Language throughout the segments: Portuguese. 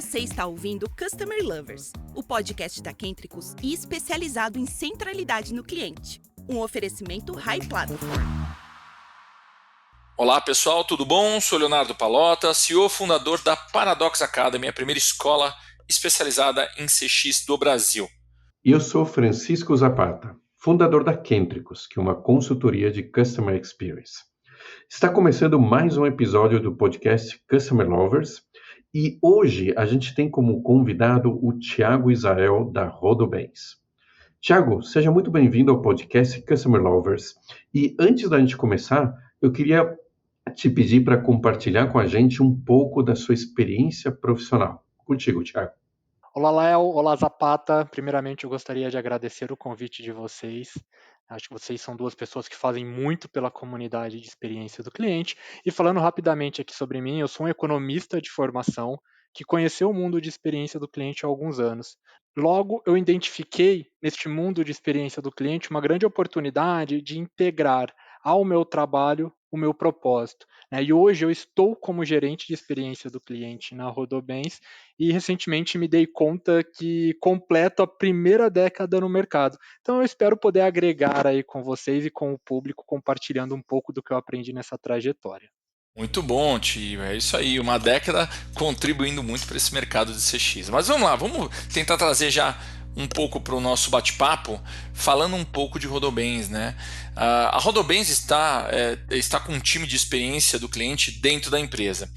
Você está ouvindo Customer Lovers, o podcast da Kentricus e especializado em centralidade no cliente. Um oferecimento High Platform. Olá pessoal, tudo bom? Sou Leonardo Pallotta, CEO fundador da Paradox Academy, a primeira escola especializada em CX do Brasil. E eu sou Francisco Zapata, fundador da Kentricus, que é uma consultoria de Customer Experience. Está começando mais um episódio do podcast Customer Lovers e hoje a gente tem como convidado o Thiago Israel da Rodobens. Thiago, seja muito bem-vindo ao podcast Customer Lovers. E antes da gente começar, eu queria te pedir para compartilhar com a gente um pouco da sua experiência profissional. Contigo, Thiago. Olá, Léo. Olá, Zapata. Primeiramente, eu gostaria de agradecer o convite de vocês. Acho que vocês são duas pessoas que fazem muito pela comunidade de experiência do cliente. E falando rapidamente aqui sobre mim, eu sou um economista de formação que conheceu o mundo de experiência do cliente há alguns anos. Logo, eu identifiquei neste mundo de experiência do cliente uma grande oportunidade de integrar ao meu trabalho o meu propósito, né? E hoje eu estou como gerente de experiência do cliente na Rodobens e recentemente me dei conta que completo a primeira década no mercado. Então eu espero poder agregar aí com vocês e com o público, compartilhando um pouco do que eu aprendi nessa trajetória. Muito bom, tio. É isso aí, uma década contribuindo muito para esse mercado de CX. Mas vamos lá, vamos tentar trazer já um pouco para o nosso bate-papo, falando um pouco de Rodobens, né? A Rodobens está com um time de experiência do cliente dentro da empresa.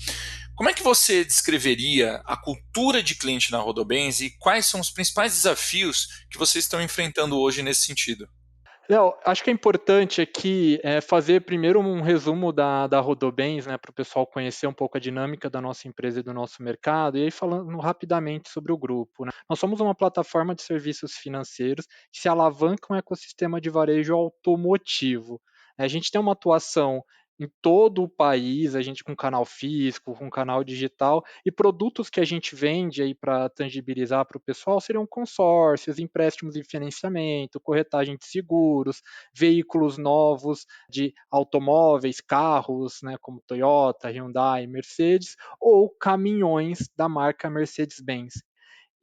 Como é que você descreveria a cultura de cliente na Rodobens e quais são os principais desafios que vocês estão enfrentando hoje nesse sentido? Léo, acho que é importante aqui fazer primeiro um resumo da Rodobens, né, para o pessoal conhecer um pouco a dinâmica da nossa empresa e do nosso mercado, e aí falando rapidamente sobre o grupo, né? Nós somos uma plataforma de serviços financeiros que se alavanca um ecossistema de varejo automotivo. A gente tem uma atuação em todo o país, a gente com canal físico, com canal digital, e produtos que a gente vende aí para tangibilizar para o pessoal seriam consórcios, empréstimos e financiamento, corretagem de seguros, veículos novos de automóveis, carros, né, como Toyota, Hyundai, Mercedes, ou caminhões da marca Mercedes-Benz.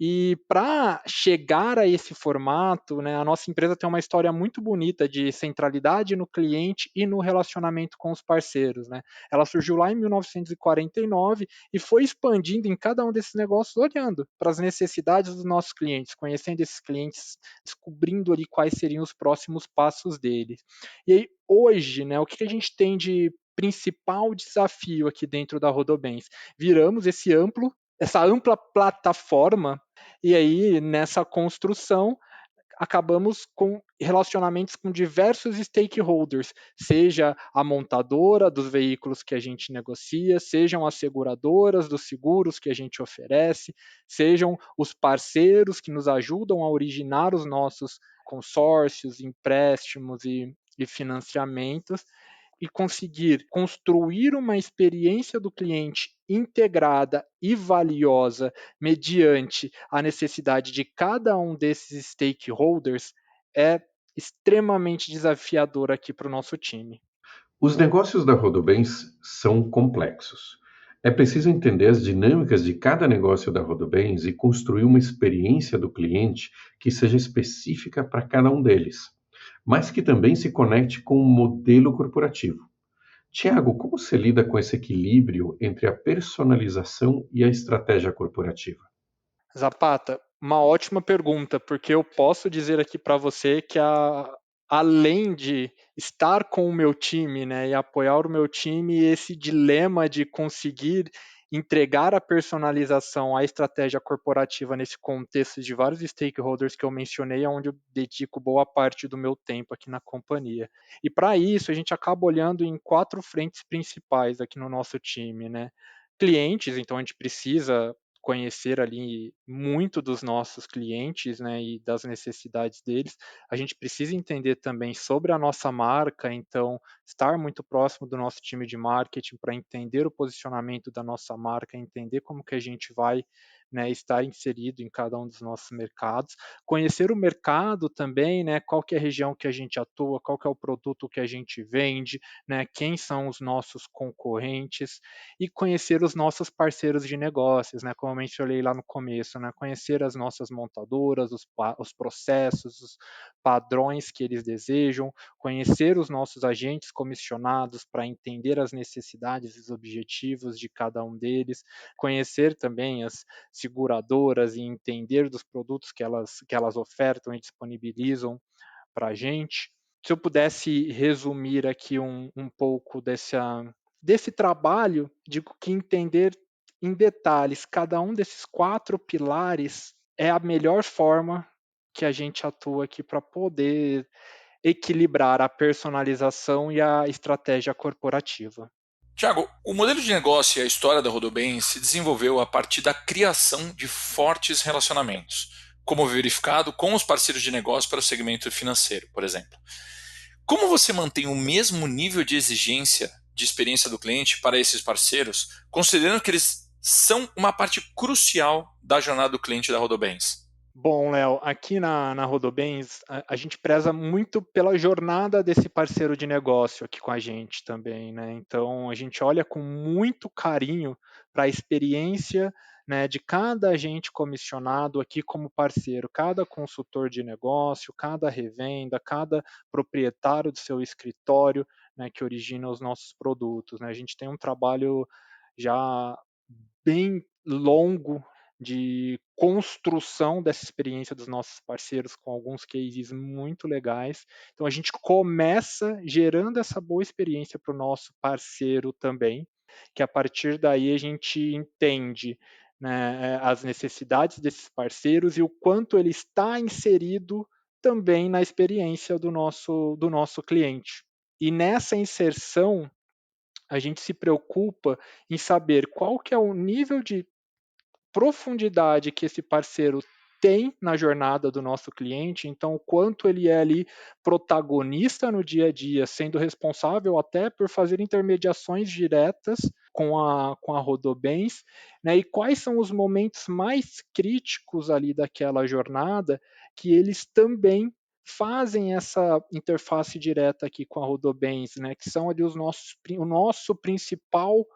E para chegar a esse formato, né, a nossa empresa tem uma história muito bonita de centralidade no cliente e no relacionamento com os parceiros, né? Ela surgiu lá em 1949 e foi expandindo em cada um desses negócios, olhando para as necessidades dos nossos clientes, conhecendo esses clientes, descobrindo ali quais seriam os próximos passos deles. E aí, hoje, né, o que a gente tem de principal desafio aqui dentro da Rodobens? Viramos essa ampla plataforma e aí, nessa construção, acabamos com relacionamentos com diversos stakeholders, seja a montadora dos veículos que a gente negocia, sejam as seguradoras dos seguros que a gente oferece, sejam os parceiros que nos ajudam a originar os nossos consórcios, empréstimos e financiamentos, e conseguir construir uma experiência do cliente integrada e valiosa mediante a necessidade de cada um desses stakeholders é extremamente desafiador aqui para o nosso time. Os negócios da Rodobens são complexos. É preciso entender as dinâmicas de cada negócio da Rodobens e construir uma experiência do cliente que seja específica para cada um deles, mas que também se conecte com o modelo corporativo. Tiago, como você lida com esse equilíbrio entre a personalização e a estratégia corporativa? Zapata, uma ótima pergunta, porque eu posso dizer aqui para você que além de estar com o meu time, né, e apoiar o meu time, esse dilema de conseguir entregar a personalização, a estratégia corporativa nesse contexto de vários stakeholders que eu mencionei, é onde eu dedico boa parte do meu tempo aqui na companhia. E para isso, a gente acaba olhando em 4 frentes principais aqui no nosso time, né? Clientes, então a gente precisa conhecer ali muito dos nossos clientes, né, e das necessidades deles. A gente precisa entender também sobre a nossa marca, então estar muito próximo do nosso time de marketing para entender o posicionamento da nossa marca, entender como que a gente vai, né, estar inserido em cada um dos nossos mercados, conhecer o mercado também, né, qual que é a região que a gente atua, qual que é o produto que a gente vende, né, quem são os nossos concorrentes e conhecer os nossos parceiros de negócios, né, como eu mencionei lá no começo, né, conhecer as nossas montadoras, os processos, os padrões que eles desejam, conhecer os nossos agentes comissionados para entender as necessidades e os objetivos de cada um deles, conhecer também as seguradoras e entender dos produtos que elas ofertam e disponibilizam para a gente. Se eu pudesse resumir aqui um pouco desse trabalho, digo que entender em detalhes cada um desses 4 pilares é a melhor forma que a gente atua aqui para poder equilibrar a personalização e a estratégia corporativa. Tiago, o modelo de negócio e a história da Rodobem se desenvolveu a partir da criação de fortes relacionamentos, como verificado com os parceiros de negócio para o segmento financeiro, por exemplo. Como você mantém o mesmo nível de exigência de experiência do cliente para esses parceiros, considerando que eles são uma parte crucial da jornada do cliente da Rodobens? Bom, Léo, aqui na Rodobens, a gente preza muito pela jornada desse parceiro de negócio aqui com a gente também, né? Então, a gente olha com muito carinho para a experiência, né, de cada agente comissionado aqui como parceiro, cada consultor de negócio, cada revenda, cada proprietário do seu escritório, né, que origina os nossos produtos, né? A gente tem um trabalho já bem longo de construção dessa experiência dos nossos parceiros com alguns cases muito legais. Então a gente começa gerando essa boa experiência para o nosso parceiro também, que a partir daí a gente entende, né, as necessidades desses parceiros e o quanto ele está inserido também na experiência do nosso cliente. E nessa inserção, a gente se preocupa em saber qual que é o nível de profundidade que esse parceiro tem na jornada do nosso cliente, então o quanto ele é ali protagonista no dia a dia, sendo responsável até por fazer intermediações diretas com a Rodobens, né, e quais são os momentos mais críticos ali daquela jornada que eles também fazem essa interface direta aqui com a Rodobens, né, que são ali o nosso principal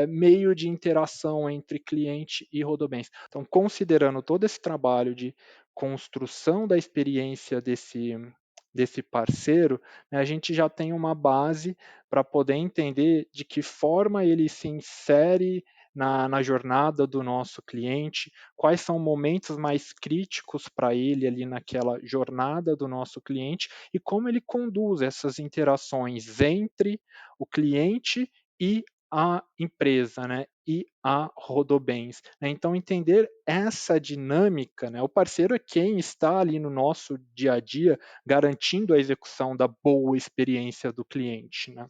meio de interação entre cliente e Rodobens. Então, considerando todo esse trabalho de construção da experiência desse parceiro, né, a gente já tem uma base para poder entender de que forma ele se insere na jornada do nosso cliente, quais são momentos mais críticos para ele ali naquela jornada do nosso cliente e como ele conduz essas interações entre o cliente e a empresa, né, e a Rodobens, né. Então entender essa dinâmica, né, o parceiro é quem está ali no nosso dia a dia garantindo a execução da boa experiência do cliente, né.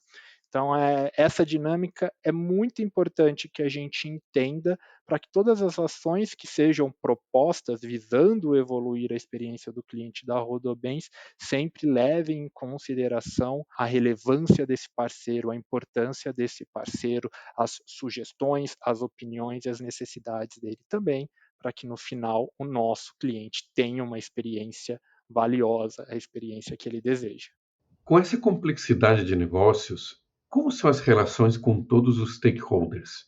Então, essa dinâmica é muito importante que a gente entenda para que todas as ações que sejam propostas visando evoluir a experiência do cliente da Rodobens sempre levem em consideração a relevância desse parceiro, a importância desse parceiro, as sugestões, as opiniões e as necessidades dele também, para que no final o nosso cliente tenha uma experiência valiosa, a experiência que ele deseja. Com essa complexidade de negócios, como são as relações com todos os stakeholders?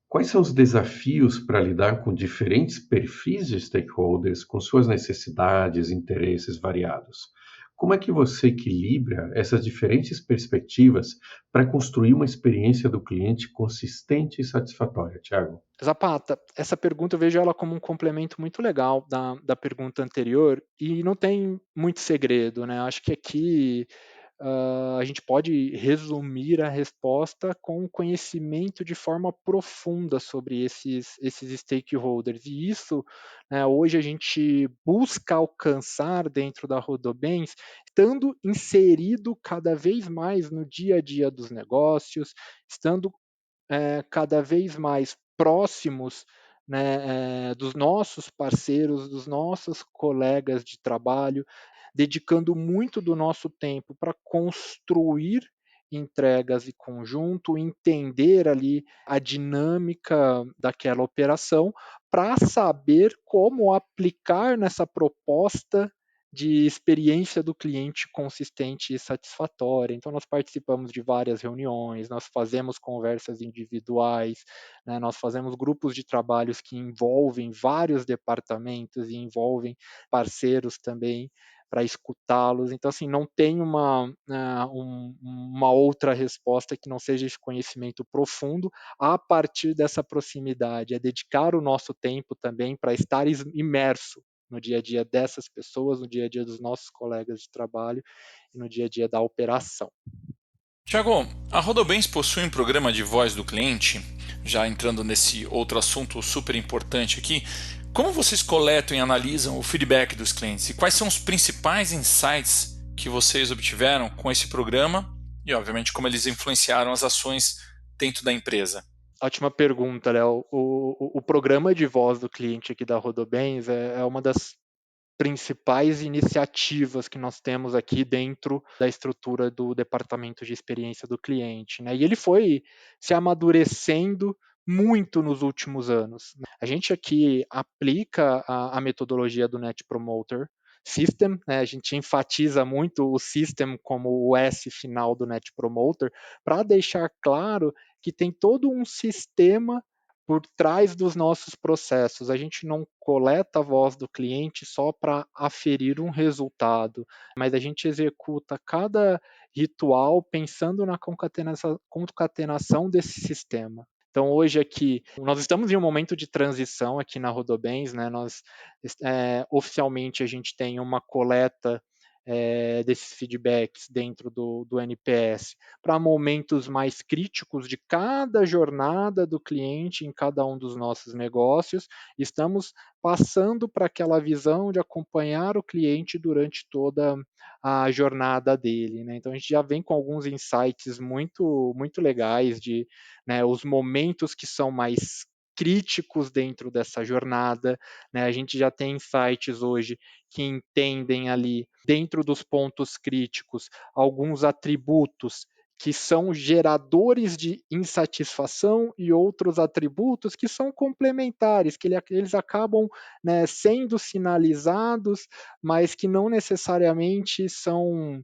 Quais são os desafios para lidar com diferentes perfis de stakeholders com suas necessidades e interesses variados? Como é que você equilibra essas diferentes perspectivas para construir uma experiência do cliente consistente e satisfatória, Thiago? Zapata, essa pergunta eu vejo ela como um complemento muito legal da pergunta anterior e não tem muito segredo, né? Acho que aqui a gente pode resumir a resposta com um conhecimento de forma profunda sobre esses stakeholders. E isso, né, hoje a gente busca alcançar dentro da Rodobens, estando inserido cada vez mais no dia a dia dos negócios, estando cada vez mais próximos, né, dos nossos parceiros, dos nossos colegas de trabalho, dedicando muito do nosso tempo para construir entregas em conjunto, entender ali a dinâmica daquela operação para saber como aplicar nessa proposta de experiência do cliente consistente e satisfatória. Então, nós participamos de várias reuniões, nós fazemos conversas individuais, né, nós fazemos grupos de trabalhos que envolvem vários departamentos e envolvem parceiros também para escutá-los. Então, assim, não tem uma outra resposta que não seja esse conhecimento profundo a partir dessa proximidade, é dedicar o nosso tempo também para estar imerso no dia a dia dessas pessoas, no dia a dia dos nossos colegas de trabalho e no dia a dia da operação. Tiago, a Rodobens possui um programa de voz do cliente, já entrando nesse outro assunto super importante aqui. Como vocês coletam e analisam o feedback dos clientes e quais são os principais insights que vocês obtiveram com esse programa e, obviamente, como eles influenciaram as ações dentro da empresa? Ótima pergunta, Léo. O programa de voz do cliente aqui da Rodobens é uma das principais iniciativas que nós temos aqui dentro da estrutura do departamento de experiência do cliente, né? E ele foi se amadurecendo muito nos últimos anos. A gente aqui aplica a metodologia do Net Promoter System, né? A gente enfatiza muito o system como o S final do Net Promoter, para deixar claro que tem todo um sistema por trás dos nossos processos. A gente não coleta a voz do cliente só para aferir um resultado, mas a gente executa cada ritual pensando na concatenação desse sistema. Então, hoje aqui, nós estamos em um momento de transição aqui na Rodobens, né? Oficialmente, a gente tem uma coleta desses feedbacks dentro do NPS para momentos mais críticos de cada jornada do cliente em cada um dos nossos negócios. Estamos passando para aquela visão de acompanhar o cliente durante toda a jornada dele, né? Então a gente já vem com alguns insights muito legais de, né, os momentos que são mais críticos dentro dessa jornada, né? A gente já tem insights hoje que entendem ali, dentro dos pontos críticos, alguns atributos que são geradores de insatisfação e outros atributos que são complementares, que eles acabam, né, sendo sinalizados, mas que não necessariamente são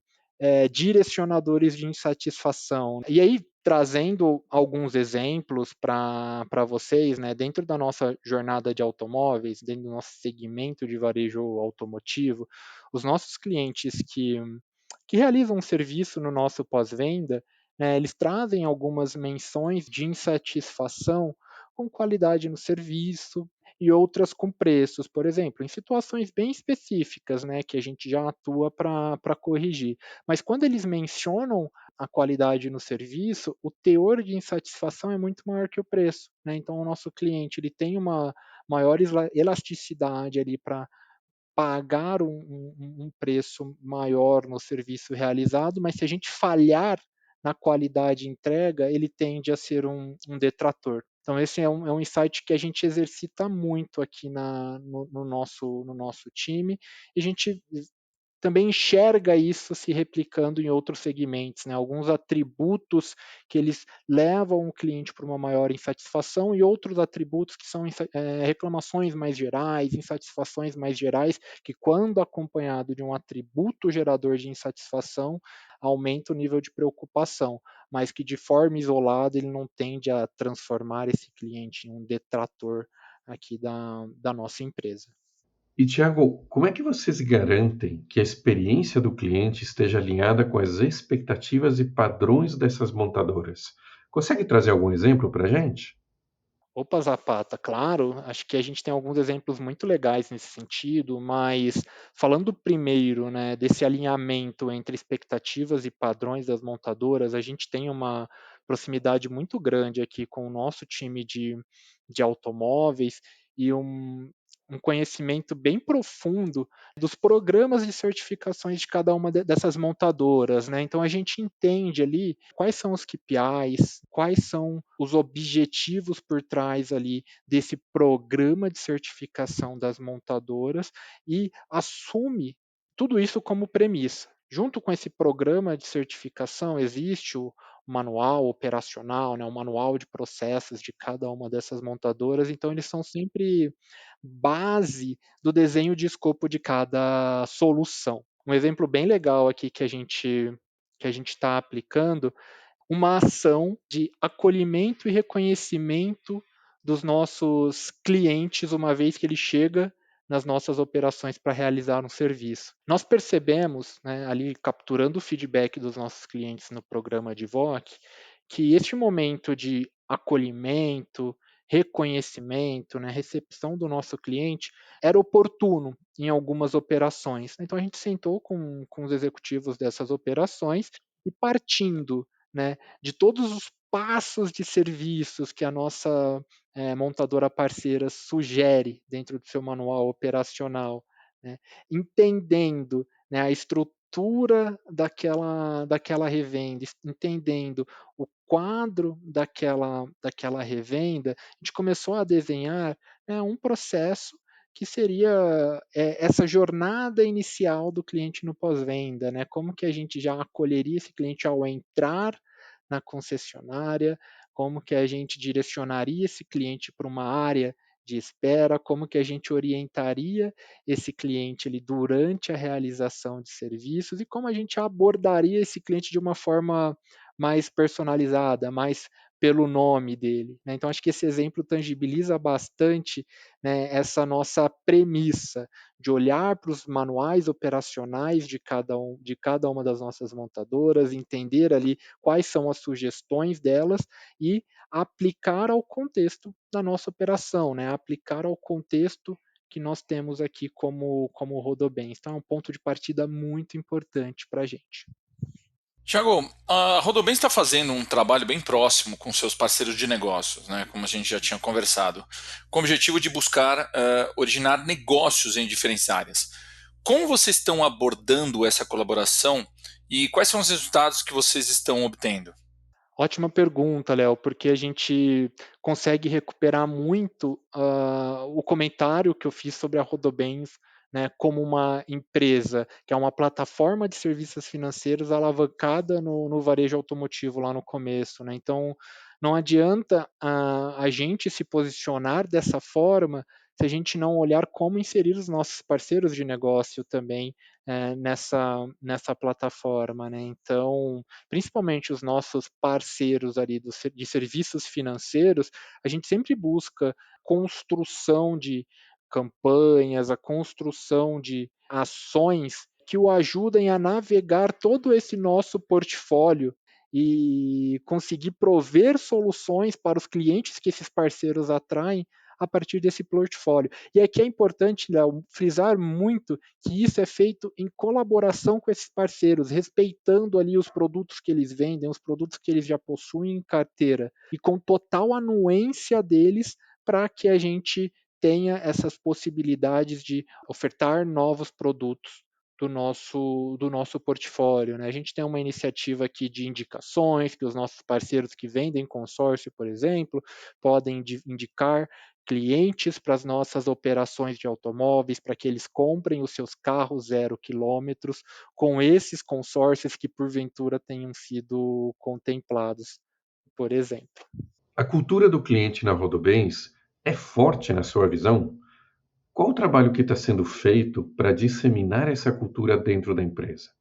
direcionadores de insatisfação. E aí, trazendo alguns exemplos para vocês, né, dentro da nossa jornada de automóveis, dentro do nosso segmento de varejo automotivo, os nossos clientes que realizam um serviço no nosso pós-venda, né, eles trazem algumas menções de insatisfação com qualidade no serviço e outras com preços, por exemplo, em situações bem específicas, né, que a gente já atua para corrigir. Mas quando eles mencionam a qualidade no serviço, o teor de insatisfação é muito maior que o preço, né? Então o nosso cliente ele tem uma maior elasticidade ali para pagar um preço maior no serviço realizado, mas se a gente falhar na qualidade de entrega, ele tende a ser um detrator. Então, esse é um insight que a gente exercita muito aqui no nosso time, e a gente também enxerga isso se replicando em outros segmentos, né? Alguns atributos que eles levam o cliente para uma maior insatisfação e outros atributos que são reclamações mais gerais, insatisfações mais gerais, que quando acompanhado de um atributo gerador de insatisfação, aumenta o nível de preocupação, mas que de forma isolada ele não tende a transformar esse cliente em um detrator aqui da nossa empresa. E, Tiago, como é que vocês garantem que a experiência do cliente esteja alinhada com as expectativas e padrões dessas montadoras? Consegue trazer algum exemplo para a gente? Opa, Zapata, claro, acho que a gente tem alguns exemplos muito legais nesse sentido, mas falando primeiro, né, desse alinhamento entre expectativas e padrões das montadoras, a gente tem uma proximidade muito grande aqui com o nosso time de automóveis e um conhecimento bem profundo dos programas de certificações de cada uma dessas montadoras, né? Então a gente entende ali quais são os KPIs, quais são os objetivos por trás ali desse programa de certificação das montadoras e assume tudo isso como premissa. Junto com esse programa de certificação, existe o manual operacional, né, o manual de processos de cada uma dessas montadoras, então eles são sempre base do desenho de escopo de cada solução. Um exemplo bem legal aqui que a gente está aplicando uma ação de acolhimento e reconhecimento dos nossos clientes, uma vez que ele chega nas nossas operações para realizar um serviço. Nós percebemos, né, ali capturando o feedback dos nossos clientes no programa de VOC, que este momento de acolhimento, reconhecimento, né, recepção do nosso cliente era oportuno em algumas operações. Então a gente sentou com os executivos dessas operações e partindo, né, de todos os passos de serviços que a nossa montadora parceira sugere dentro do seu manual operacional, né, entendendo, né, a estrutura daquela revenda, entendendo o quadro daquela revenda, a gente começou a desenhar, né, um processo que seria essa jornada inicial do cliente no pós-venda, né? Como que a gente já acolheria esse cliente ao entrar na concessionária, como que a gente direcionaria esse cliente para uma área de espera, como que a gente orientaria esse cliente ali durante a realização de serviços e como a gente abordaria esse cliente de uma forma mais personalizada, mais pelo nome dele, né? Então acho que esse exemplo tangibiliza bastante, né, essa nossa premissa de olhar para os manuais operacionais de cada uma das nossas montadoras, entender ali quais são as sugestões delas e aplicar ao contexto da nossa operação, né? Aplicar ao contexto que nós temos aqui como Rodobens. Então é um ponto de partida muito importante para a gente. Tiago, a Rodobens está fazendo um trabalho bem próximo com seus parceiros de negócios, né, como a gente já tinha conversado, com o objetivo de buscar originar negócios em diferentes áreas. Como vocês estão abordando essa colaboração e quais são os resultados que vocês estão obtendo? Ótima pergunta, Léo, porque a gente consegue recuperar muito o comentário que eu fiz sobre a Rodobens, né, como uma empresa que é uma plataforma de serviços financeiros alavancada no varejo automotivo lá no começo, né? Então, não adianta a gente se posicionar dessa forma se a gente não olhar como inserir os nossos parceiros de negócio também nessa plataforma, né? Então, principalmente os nossos parceiros ali de serviços financeiros, a gente sempre busca construção de campanhas, a construção de ações que o ajudem a navegar todo esse nosso portfólio e conseguir prover soluções para os clientes que esses parceiros atraem a partir desse portfólio. E aqui é importante, Léo, frisar muito que isso é feito em colaboração com esses parceiros, respeitando ali os produtos que eles vendem, os produtos que eles já possuem em carteira, e com total anuência deles para que a gente tenha essas possibilidades de ofertar novos produtos do nosso portfólio, né? A gente tem uma iniciativa aqui de indicações, que os nossos parceiros que vendem consórcio, por exemplo, podem indicar clientes para as nossas operações de automóveis, para que eles comprem os seus carros 0 quilômetros com esses consórcios que porventura tenham sido contemplados, por exemplo. A cultura do cliente na Rodobens é forte na sua visão? Qual o trabalho que está sendo feito para disseminar essa cultura dentro da empresa?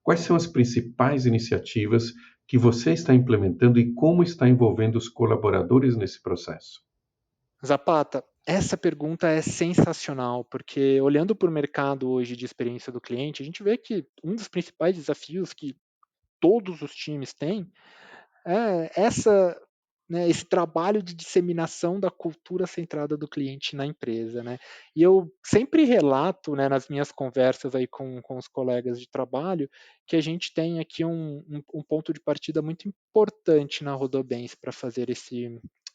Quais são as principais iniciativas que você está implementando e como está envolvendo os colaboradores nesse processo? Zapata, essa pergunta é sensacional, porque olhando para o mercado hoje de experiência do cliente, a gente vê que um dos principais desafios que todos os times têm esse trabalho de disseminação da cultura centrada do cliente na empresa, né? E eu sempre relato, né, nas minhas conversas aí com os colegas de trabalho, que a gente tem aqui um ponto de partida muito importante na Rodobens para fazer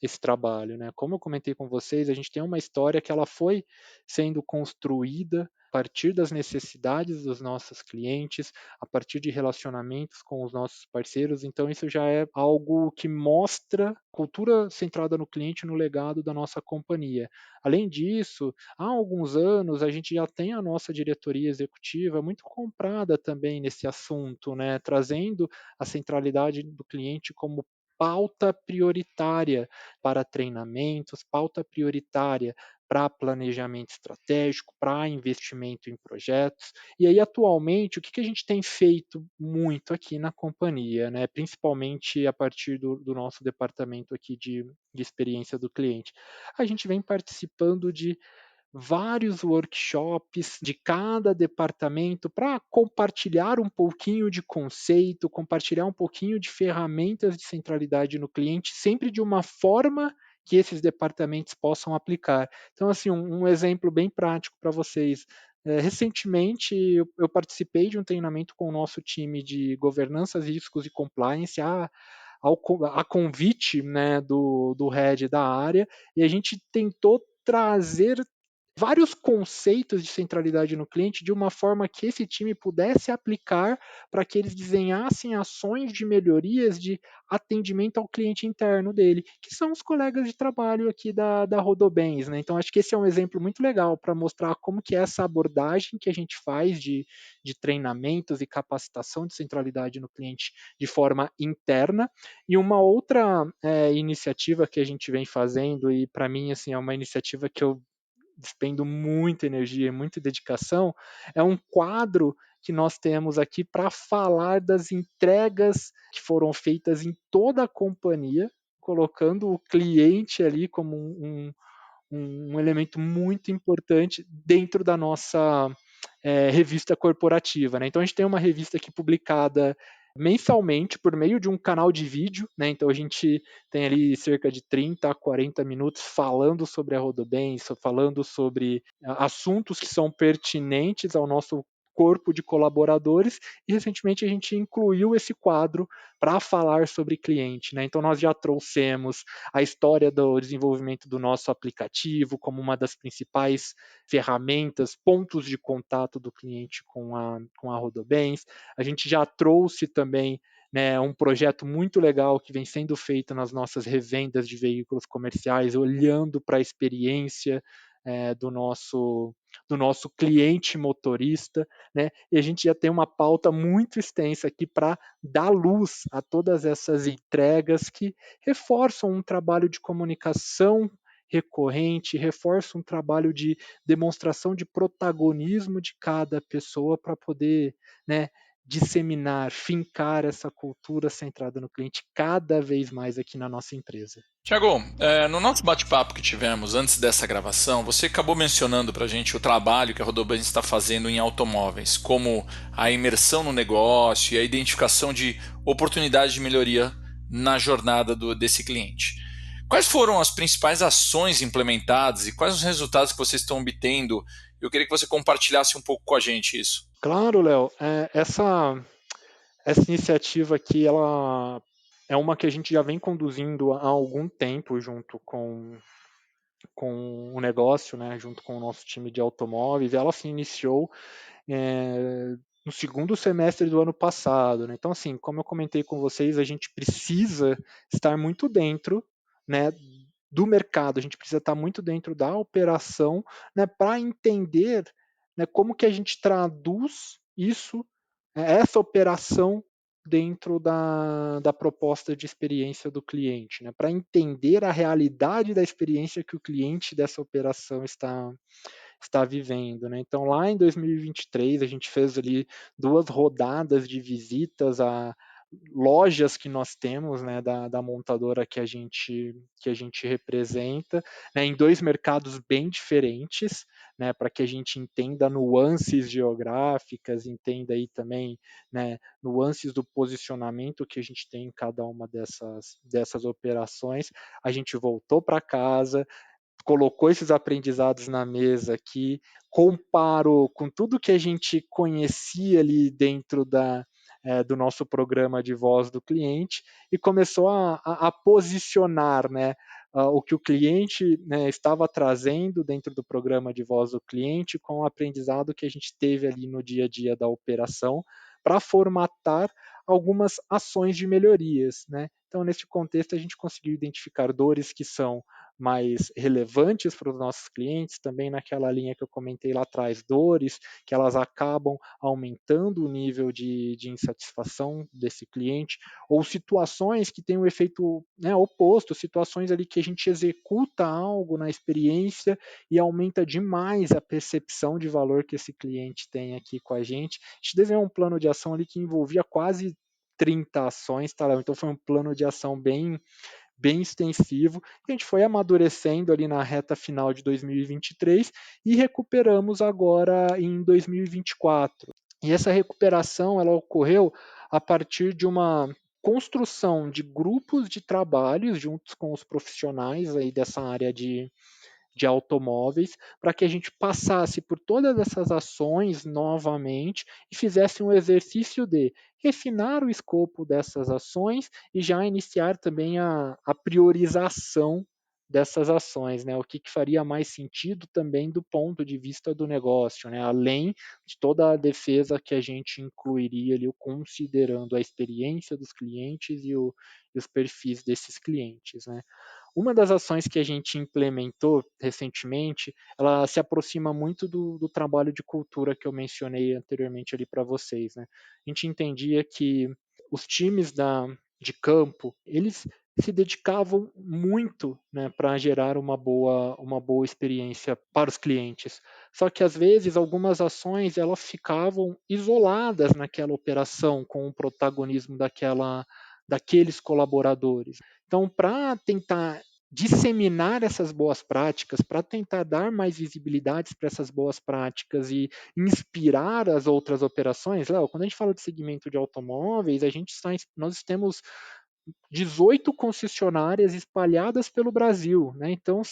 esse trabalho, né? Como eu comentei com vocês, a gente tem uma história que ela foi sendo construída a partir das necessidades dos nossos clientes, a partir de relacionamentos com os nossos parceiros. Então, isso já é algo que mostra cultura centrada no cliente, no legado da nossa companhia. Além disso, há alguns anos a gente já tem a nossa diretoria executiva muito comprada também nesse assunto, né? Trazendo a centralidade do cliente como pauta prioritária para treinamentos, pauta prioritária para planejamento estratégico, para investimento em projetos. E aí, atualmente, o que a gente tem feito muito aqui na companhia, né? Principalmente a partir do nosso departamento aqui de experiência do cliente? A gente vem participando de vários workshops de cada departamento para compartilhar um pouquinho de conceito, compartilhar um pouquinho de ferramentas de centralidade no cliente, sempre de uma forma que esses departamentos possam aplicar. Então, assim, um exemplo bem prático para vocês. Recentemente, eu participei de um treinamento com o nosso time de governança, riscos e compliance, a convite, né, do head da área, e a gente tentou trazer vários conceitos de centralidade no cliente de uma forma que esse time pudesse aplicar para que eles desenhassem ações de melhorias de atendimento ao cliente interno dele, que são os colegas de trabalho aqui da Rodobens, né? Então, acho que esse é um exemplo muito legal para mostrar como que é essa abordagem que a gente faz de treinamentos e capacitação de centralidade no cliente de forma interna. E uma outra iniciativa que a gente vem fazendo, e para mim assim, é uma iniciativa que eu despendo muita energia, muita dedicação, é um quadro que nós temos aqui para falar das entregas que foram feitas em toda a companhia, colocando o cliente ali como um elemento muito importante dentro da nossa revista corporativa, né? Então a gente tem uma revista aqui publicada mensalmente por meio de um canal de vídeo, né? Então a gente tem ali cerca de 30 a 40 minutos falando sobre a Rodobens, falando sobre assuntos que são pertinentes ao nosso corpo de colaboradores, e recentemente a gente incluiu esse quadro para falar sobre cliente, né? Então nós já trouxemos a história do desenvolvimento do nosso aplicativo como uma das principais ferramentas, pontos de contato do cliente com a Rodobens. A gente já trouxe também, né, um projeto muito legal que vem sendo feito nas nossas revendas de veículos comerciais, olhando para a experiência do nosso cliente motorista, né? E a gente já tem uma pauta muito extensa aqui para dar luz a todas essas entregas que reforçam um trabalho de comunicação recorrente, reforça um trabalho de demonstração de protagonismo de cada pessoa para poder, né, disseminar, fincar essa cultura centrada no cliente cada vez mais aqui na nossa empresa. Tiago, no nosso bate-papo que tivemos antes dessa gravação, você acabou mencionando para a gente o trabalho que a Rodobens está fazendo em automóveis, como a imersão no negócio e a identificação de oportunidades de melhoria na jornada desse cliente. Quais foram as principais ações implementadas e quais os resultados que vocês estão obtendo? Eu queria que você compartilhasse um pouco com a gente isso. Claro, Léo. Essa iniciativa aqui, ela é uma que a gente já vem conduzindo há algum tempo junto com o negócio, né, junto com o nosso time de automóveis. Ela se iniciou no segundo semestre do ano passado, né? Então, assim, como eu comentei com vocês, a gente precisa estar muito dentro, né, do mercado, a gente precisa estar muito dentro da operação, né, para entender, né, como que a gente traduz isso, essa operação dentro da proposta de experiência do cliente, né, para entender a realidade da experiência que o cliente dessa operação está vivendo, né? Então, lá em 2023, a gente fez ali 2 rodadas de visitas a lojas que nós temos, né, da montadora que a gente representa, né, em 2 mercados bem diferentes, né, para que a gente entenda nuances geográficas, entenda aí também, né, nuances do posicionamento que a gente tem em cada uma dessas operações. A gente voltou para casa, colocou esses aprendizados na mesa aqui, comparou com tudo que a gente conhecia ali dentro do nosso programa de voz do cliente e começou a posicionar, né, o que o cliente, né, estava trazendo dentro do programa de voz do cliente com o aprendizado que a gente teve ali no dia a dia da operação, para formatar algumas ações de melhorias, né. Então, nesse contexto, a gente conseguiu identificar dores que são mais relevantes para os nossos clientes, também naquela linha que eu comentei lá atrás, dores que elas acabam aumentando o nível de insatisfação desse cliente, ou situações que têm um efeito, né, oposto, situações ali que a gente executa algo na experiência e aumenta demais a percepção de valor que esse cliente tem aqui com a gente. A gente desenhou um plano de ação ali que envolvia quase 30 ações, tá? Então foi um plano de ação bem extensivo, que a gente foi amadurecendo ali na reta final de 2023 e recuperamos agora em 2024. E essa recuperação ela ocorreu a partir de uma construção de grupos de trabalhos juntos com os profissionais aí dessa área de automóveis, para que a gente passasse por todas essas ações novamente e fizesse um exercício de refinar o escopo dessas ações e já iniciar também a priorização dessas ações, né? O que faria mais sentido também do ponto de vista do negócio, né? Além de toda a defesa que a gente incluiria ali, considerando a experiência dos clientes e os perfis desses clientes, né? Uma das ações que a gente implementou recentemente, ela se aproxima muito do trabalho de cultura que eu mencionei anteriormente ali para vocês, né. A gente entendia que os times de campo, eles se dedicavam muito, né, para gerar uma boa experiência para os clientes. Só que às vezes algumas ações elas ficavam isoladas naquela operação com o protagonismo daqueles colaboradores. Então, para tentar disseminar essas boas práticas, para tentar dar mais visibilidade para essas boas práticas e inspirar as outras operações, Léo, quando a gente fala de segmento de automóveis, nós temos 18 concessionárias espalhadas pelo Brasil, né? Então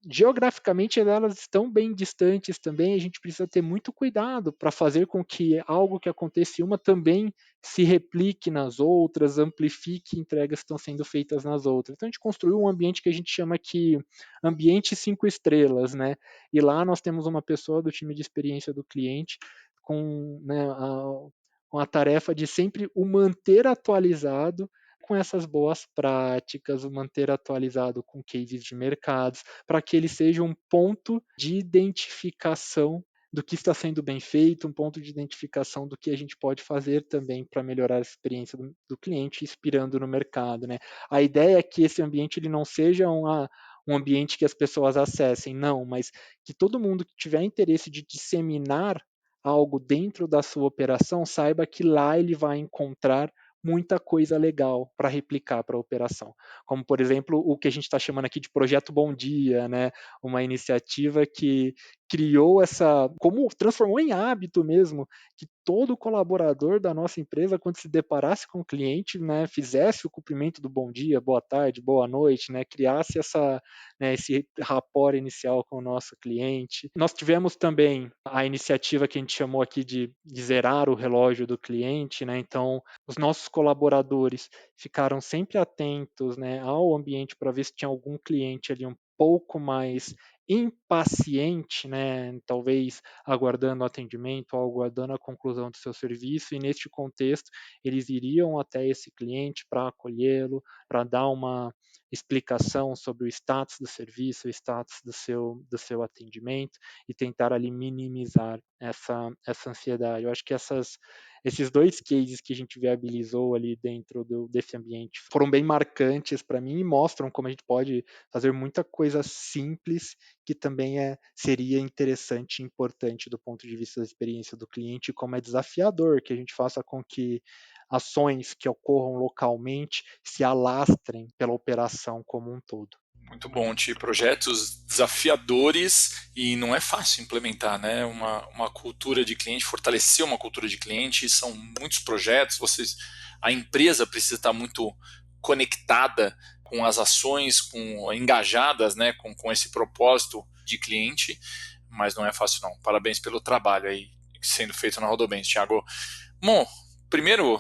geograficamente elas estão bem distantes também, a gente precisa ter muito cuidado para fazer com que algo que aconteça em uma também se replique nas outras, amplifique entregas que estão sendo feitas nas outras. Então a gente construiu um ambiente que a gente chama aqui ambiente 5 estrelas, né? E lá nós temos uma pessoa do time de experiência do cliente com, né, com a tarefa de sempre o manter atualizado com essas boas práticas, o manter atualizado com cases de mercados, para que ele seja um ponto de identificação do que está sendo bem feito, um ponto de identificação do que a gente pode fazer também para melhorar a experiência do cliente, inspirando no mercado, né? A ideia é que esse ambiente ele não seja um ambiente que as pessoas acessem, não, mas que todo mundo que tiver interesse de disseminar algo dentro da sua operação saiba que lá ele vai encontrar muita coisa legal para replicar para a operação. Como, por exemplo, o que a gente está chamando aqui de Projeto Bom Dia, né? Uma iniciativa que criou transformou em hábito mesmo, que todo colaborador da nossa empresa, quando se deparasse com o cliente, né, fizesse o cumprimento do bom dia, boa tarde, boa noite, né, criasse esse rapport inicial com o nosso cliente. Nós tivemos também a iniciativa que a gente chamou aqui de zerar o relógio do cliente, né, então os nossos colaboradores ficaram sempre atentos, né, ao ambiente para ver se tinha algum cliente ali um pouco mais impaciente, né, talvez aguardando o atendimento ou aguardando a conclusão do seu serviço, e neste contexto eles iriam até esse cliente para acolhê-lo, para dar uma explicação sobre o status do serviço, o status do seu atendimento e tentar ali minimizar essa ansiedade. Eu acho que esses dois cases que a gente viabilizou ali dentro desse ambiente foram bem marcantes para mim e mostram como a gente pode fazer muita coisa simples que também seria interessante e importante do ponto de vista da experiência do cliente, como é desafiador que a gente faça com que ações que ocorram localmente se alastrem pela operação como um todo. Muito bom, Ti. Projetos desafiadores e não é fácil implementar, né? Uma cultura de cliente, fortalecer uma cultura de cliente, são muitos projetos, a empresa precisa estar muito conectada com as ações, engajadas, né, com esse propósito de cliente, mas não é fácil não. Parabéns pelo trabalho aí sendo feito na Rodobens, Thiago. Bom, primeiro,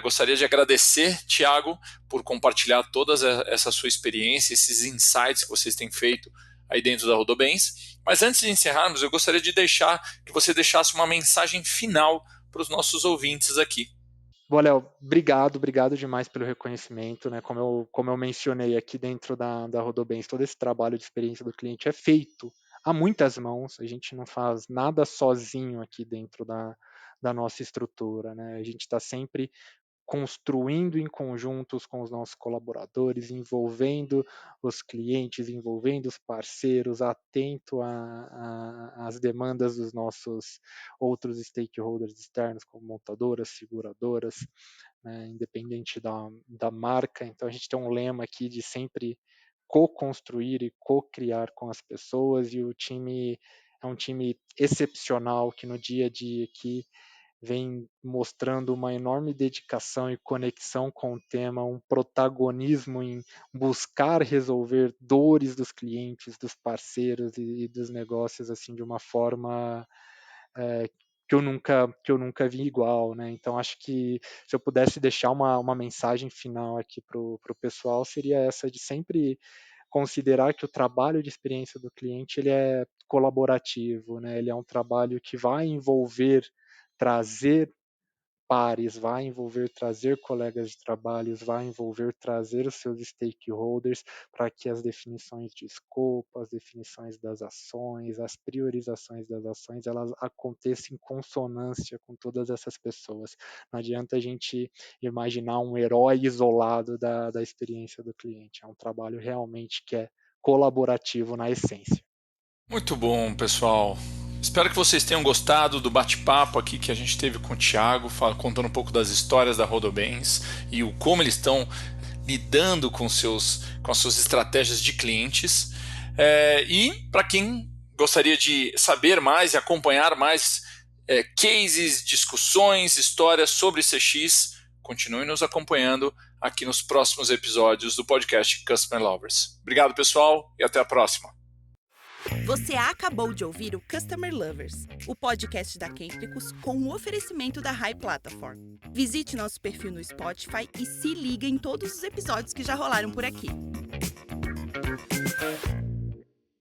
gostaria de agradecer, Thiago, por compartilhar toda essa sua experiência, esses insights que vocês têm feito aí dentro da Rodobens. Mas antes de encerrarmos, eu gostaria de que você deixasse uma mensagem final para os nossos ouvintes aqui. Bom, Léo, obrigado demais pelo reconhecimento, né? Como eu mencionei aqui dentro da Rodobens, todo esse trabalho de experiência do cliente é feito a muitas mãos, a gente não faz nada sozinho aqui dentro da nossa estrutura, né? A gente está sempre construindo em conjuntos com os nossos colaboradores, envolvendo os clientes, envolvendo os parceiros, atento às demandas dos nossos outros stakeholders externos, como montadoras, seguradoras, né, independente da marca. Então, a gente tem um lema aqui de sempre co-construir e co-criar com as pessoas, e o time é um time excepcional que no dia a dia aqui vem mostrando uma enorme dedicação e conexão com o tema, um protagonismo em buscar resolver dores dos clientes, dos parceiros e dos negócios assim de uma forma que eu nunca vi igual, né? Então acho que se eu pudesse deixar uma mensagem final aqui para o pessoal seria essa de sempre considerar que o trabalho de experiência do cliente ele é colaborativo, né? Ele é um trabalho que vai envolver trazer pares, vai envolver trazer colegas de trabalho, vai envolver trazer os seus stakeholders para que as definições de escopo, as definições das ações, as priorizações das ações, elas aconteçam em consonância com todas essas pessoas. Não adianta a gente imaginar um herói isolado da experiência do cliente. É um trabalho realmente que é colaborativo na essência. Muito bom, pessoal. Espero que vocês tenham gostado do bate-papo aqui que a gente teve com o Thiago, contando um pouco das histórias da Rodobens e como eles estão lidando com as suas estratégias de clientes. E para quem gostaria de saber mais e acompanhar mais cases, discussões, histórias sobre CX, continue nos acompanhando aqui nos próximos episódios do podcast Customer Lovers. Obrigado, pessoal, e até a próxima. Você acabou de ouvir o Customer Lovers, o podcast da Kentricus com o oferecimento da High Platform. Visite nosso perfil no Spotify e se liga em todos os episódios que já rolaram por aqui.